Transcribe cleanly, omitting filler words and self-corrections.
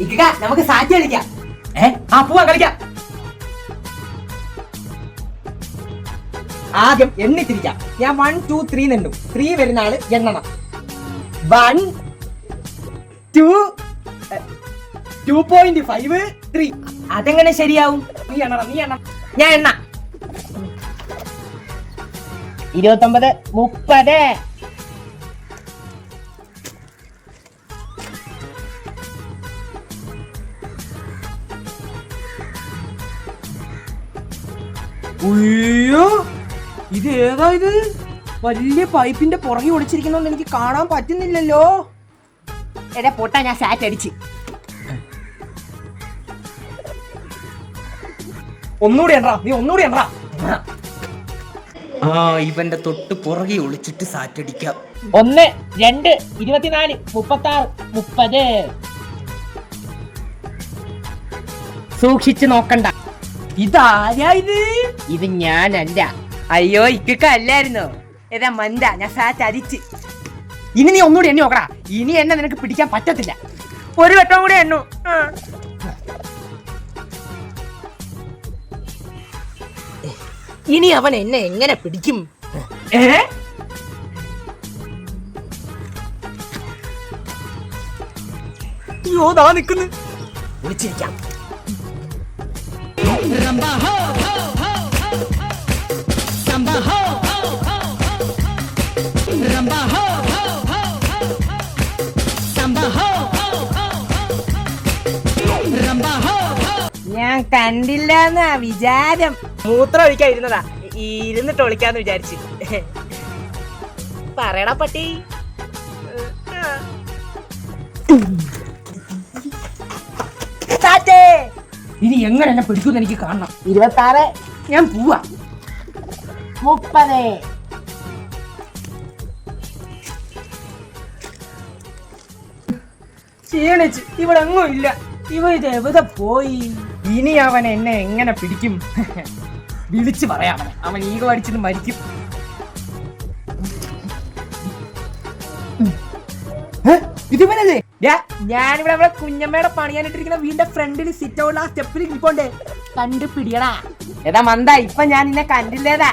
ഇക്ക നമുക്ക് സാറ്റ് കളിക്കാം. പോവാ കളിക്കാം. ആദ്യം എണ്ണി തിരിക്കാം. ഞാൻ 1 2 3 എണ്ണും. 3 വരുന്ന ആള് എണ്ണണം. 1 2 2.5 3. അതെങ്ങനെ ശരിയാവും? നീ എണ്ണണം. ഞാൻ എണ്ണ 29 30. അയ്യോ, ഇത് ഏതാ? ഇത് വലിയ പൈപ്പിന്റെ പുറകെ ഒളിച്ചിരിക്കുന്നോണ്ട് എനിക്ക് കാണാൻ പറ്റുന്നില്ലല്ലോ. എടാ പൊട്ടാ, ഞാൻ സാറ്റ് അടിച്ച്. ഒന്നുകൂടി എണ്ണ. നീ ഒന്നുകൂടി എണ്ണ. ഇവന്റെ തൊട്ട് പുറകെ ഒളിച്ചിട്ട് സാറ്റ് അടിക്കാം. 1 2 24 36 30. സൂക്ഷിച്ചു നോക്കണ്ട. ഇതാരാ ഇത്? ഇത് ഞാനല്ല. അയ്യോ, ഇക്കൊക്കെ അല്ലായിരുന്നോ? ഏതാ മന്ദ, ഞാൻ സാറ്റ് അടിച്ച്. ഇനി നീ ഒന്നുകൂടി എണ്ണി നോക്കടാ. ഇനി എന്നെ നിനക്ക് പിടിക്കാൻ പറ്റത്തില്ല. ഒരു വട്ടം കൂടി എണ്ണു. ഇനി അവൻ എന്നെ എങ്ങനെ പിടിക്കും? അയ്യോ, ദാ നിക്കുന്നു. വിളിച്ചിരിക്കാം. ഞാൻ കണ്ടില്ലെന്നാ വിചാരം. മൂത്രം ഒഴിക്കാൻ ഇരുന്നതാ. ഇരുന്നിട്ട് ഒളിക്കാന്ന് വിചാരിച്ച്. പറയടാ പട്ടി. ഇനി എങ്ങനെ എന്നെ പിടിക്കുമെന്ന് എനിക്ക് കാണണം. 26. ഞാൻ പോവാ. 30. ക്ഷീണിച്ച് ഇവിടെ എങ്ങും ഇല്ല. ഇവ ഇത് എവിടെ പോയി? ഇനി അവൻ എന്നെ എങ്ങനെ പിടിക്കും? വിളിച്ചു പറയാം. അവൻ ഈഗോ അടിച്ചിട്ട് മരിക്കും. ഇതിവനല്ലേ? ഞാനിവിടെ നമ്മളെ കുഞ്ഞമ്മയുടെ പണിയാനിട്ടിരിക്കുന്ന വീടിന്റെ ഫ്രണ്ടിൽ സിറ്റ് ഔട്ട് ആ സ്റ്റെപ്പിൽ ഇരിക്കോണ്ടേ. കണ്ടുപിടിയടാ. ഏതാ മന്ദ, ഇപ്പൊ ഞാൻ നിന്നെ കണ്ടില്ലേതാ.